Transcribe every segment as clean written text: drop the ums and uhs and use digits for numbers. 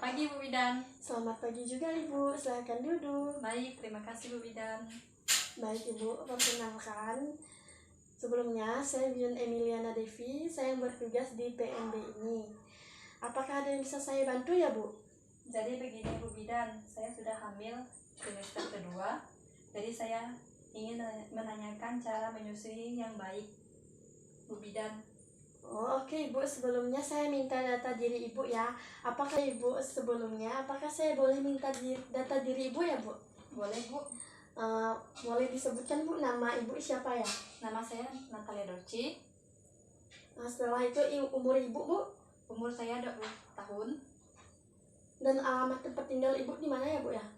pagi Bu Bidan. Selamat pagi juga Ibu, silakan duduk. Baik, terima kasih Bu Bidan. Baik Ibu, perkenalkan. Sebelumnya saya Bion Emiliana Devi, saya yang bertugas di PNB ini. Apakah ada yang bisa saya bantu ya Bu? Jadi begini Bu Bidan, saya sudah hamil semester kedua. Jadi saya ingin menanyakan cara menyusui yang baik Bu Bidan. Oh, oke Ibu, sebelumnya saya minta data diri Ibu ya. Apakah saya boleh minta data diri Ibu ya Bu? Boleh Bu. Boleh disebutkan Bu nama Ibu siapa ya? Nama saya Natalia Dorci. Setelah itu umur Ibu Bu? Umur saya 20 tahun. Dan alamat tempat tinggal Ibu di mana ya Bu ya?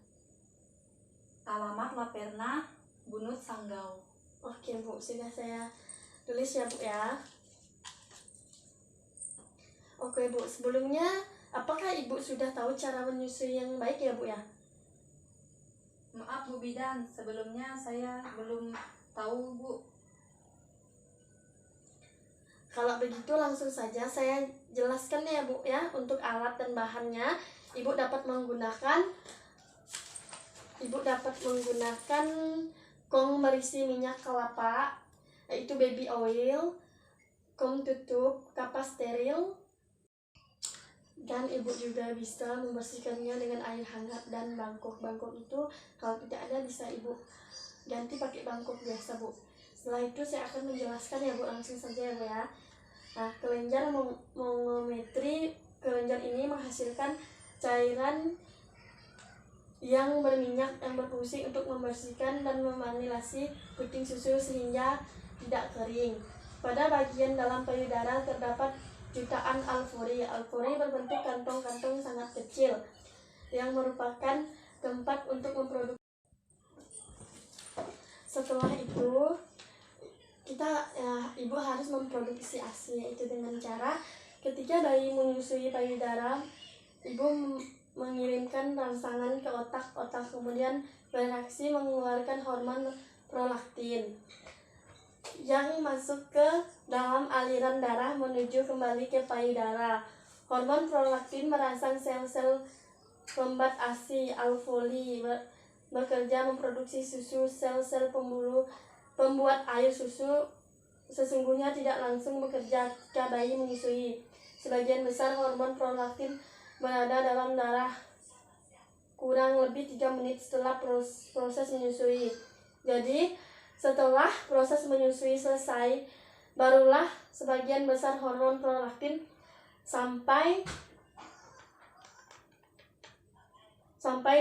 Alamat Laperna, Bunut Sanggau. Oke Bu, sudah saya tulis ya Bu ya. Oke Bu, sebelumnya apakah Ibu sudah tahu cara menyusui yang baik ya Bu ya? Maaf Bu Bidan, sebelumnya saya belum tahu Bu. Kalau begitu langsung saja saya jelaskan ya Bu ya. Untuk alat dan bahannya, Ibu dapat menggunakan kong berisi minyak kelapa, yaitu baby oil, kong tutup kapas steril, dan Ibu juga bisa membersihkannya dengan air hangat. Dan bangkok itu kalau tidak ada bisa Ibu ganti pakai bangkok biasa Bu. Setelah itu saya akan menjelaskan ya Bu, langsung saja ya Bu ya. Nah, kelenjar manometri, kelenjar ini menghasilkan cairan yang berminyak yang berfungsi untuk membersihkan dan memanilasi puting susu sehingga tidak kering. Pada bagian dalam payudara terdapat jutaan alveoli. Alveoli berbentuk kantong-kantong sangat kecil yang merupakan tempat untuk memproduksi. Setelah itu Ibu harus memproduksi ASI, yaitu dengan cara ketika bayi menyusui payudara, Ibu mengirimkan rangsangan ke otak kemudian bereaksi mengeluarkan hormon prolaktin yang masuk ke dalam aliran darah menuju kembali ke payudara. Hormon prolaktin merangsang sel-sel pembuat ASI alveoli bekerja memproduksi susu. Sel-sel pembuat air susu sesungguhnya tidak langsung bekerja ketika bayi menyusui. Sebagian besar hormon prolaktin berada dalam darah kurang lebih 3 menit setelah proses menyusui. Jadi setelah proses menyusui selesai, barulah sebagian besar hormon prolaktin sampai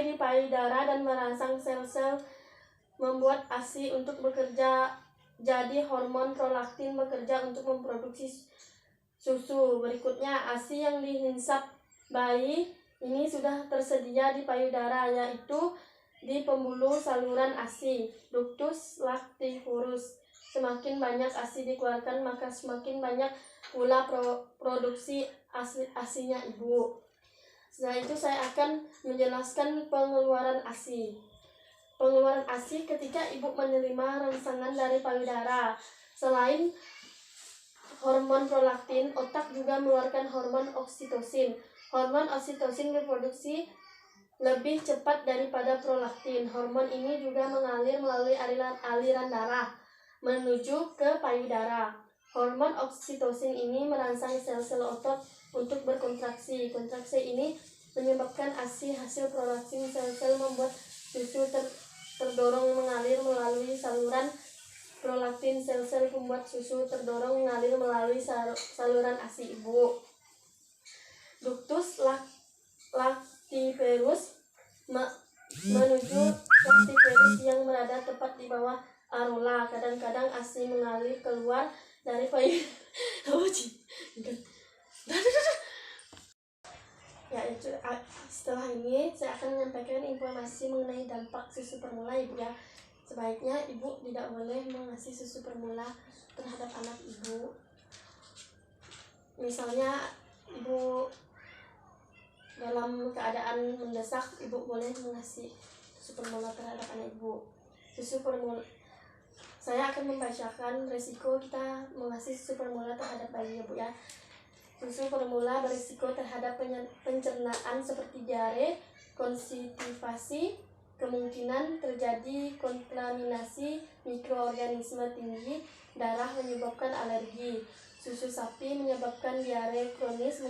di payudara dan merangsang sel-sel membuat ASI untuk bekerja. Jadi hormon prolaktin bekerja untuk memproduksi susu. Berikutnya ASI yang dihisap bayi ini sudah tersedia di payudara, yaitu di pembuluh saluran ASI, ductus lactivorus. Semakin banyak ASI dikeluarkan, maka semakin banyak pula produksi ASI-nya Ibu. Setelah itu saya akan menjelaskan pengeluaran ASI. Pengeluaran ASI ketika Ibu menerima rangsangan dari payudara. Selain hormon prolaktin, otak juga mengeluarkan hormon oksitosin. Hormon oksitosin diproduksi lebih cepat daripada prolaktin. Hormon ini juga mengalir melalui aliran darah menuju ke payudara. Hormon oksitosin ini merangsang sel-sel otot untuk berkontraksi. Kontraksi ini menyebabkan ASI hasil prolaktin. Sel-sel membuat susu terdorong mengalir melalui saluran prolaktin. Sel-sel pembuat susu terdorong mengalir melalui saluran ASI Ibu. Ductus lactiferus menuju lactiferus yang berada tepat di bawah areola. Kadang-kadang ASI mengalir keluar dari payudara. Setelah ini saya akan menyampaikan informasi mengenai dampak susu permula Ibu ya. Sebaiknya Ibu tidak boleh mengasih susu permula terhadap anak Ibu. Misalnya Ibu dalam keadaan mendesak, Ibu boleh mengasih susu permula terhadap anak Ibu. Susu permula, saya akan membacakan resiko kita mengasih susu permula terhadap bayi ya Bu ya. Susu permula berisiko terhadap pada pencernaan seperti diare, konstipasi, kemungkinan terjadi kontaminasi mikroorganisme tinggi darah menyebabkan alergi. Susu sapi menyebabkan diare kronis.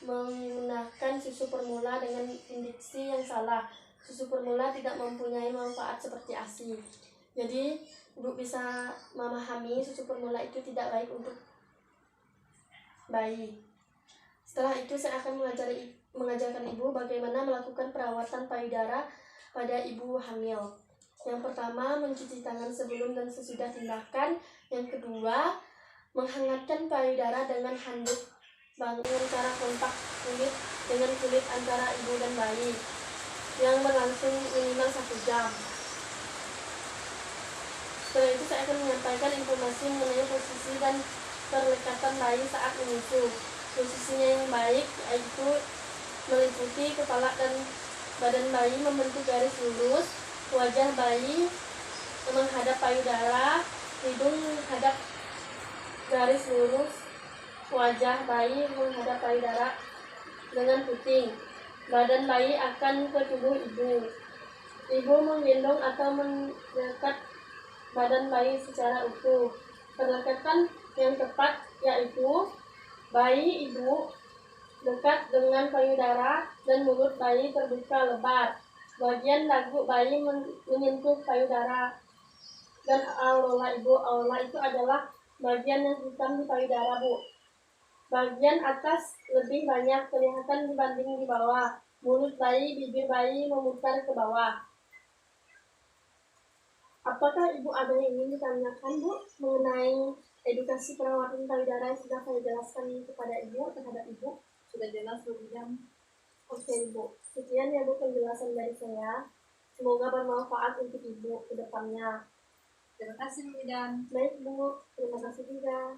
Menggunakan susu formula dengan indiksi yang salah. Susu formula tidak mempunyai manfaat seperti ASI. Jadi, Ibu bisa memahami susu formula itu tidak baik untuk bayi. Setelah itu saya akan mengajarkan Ibu bagaimana melakukan perawatan payudara pada ibu hamil. Yang pertama, mencuci tangan sebelum dan sesudah tindakan. Yang kedua, menghangatkan payudara dengan handuk dengan cara kontak kulit dengan kulit antara ibu dan bayi yang berlangsung minimal 1 jam. Setelah itu saya akan menyampaikan informasi mengenai posisi dan perlekatan bayi saat menyusu. Posisinya yang baik yaitu meliputi kepala dan badan bayi membentuk garis lurus, wajah bayi menghadap payudara, hidung menghadap garis lurus, wajah bayi menghadap payudara dengan puting. Badan bayi akan ke tubuh ibu. Ibu menggendong atau mendekat badan bayi secara utuh. Perlekatan yang tepat yaitu bayi ibu dekat dengan payudara dan mulut bayi terbuka lebar. Bagian dagu bayi menyentuh payudara dan areola ibu. Areola itu adalah bagian yang hitam di payudara, Bu. Bagian atas lebih banyak kelihatan dibanding di bawah. Mulut bayi, bibir bayi memutar ke bawah. Apakah Ibu ada yang ingin ditanyakan, Bu, mengenai edukasi perawatan payudara yang sudah saya jelaskan kepada Ibu, terhadap Ibu? Sudah jelas Bu Bidan. Oke, Ibu. Sekian ya, Bu, penjelasan dari saya. Semoga bermanfaat untuk Ibu ke depannya. Terima kasih Bu Bidan. Baik, Bu. Terima kasih juga.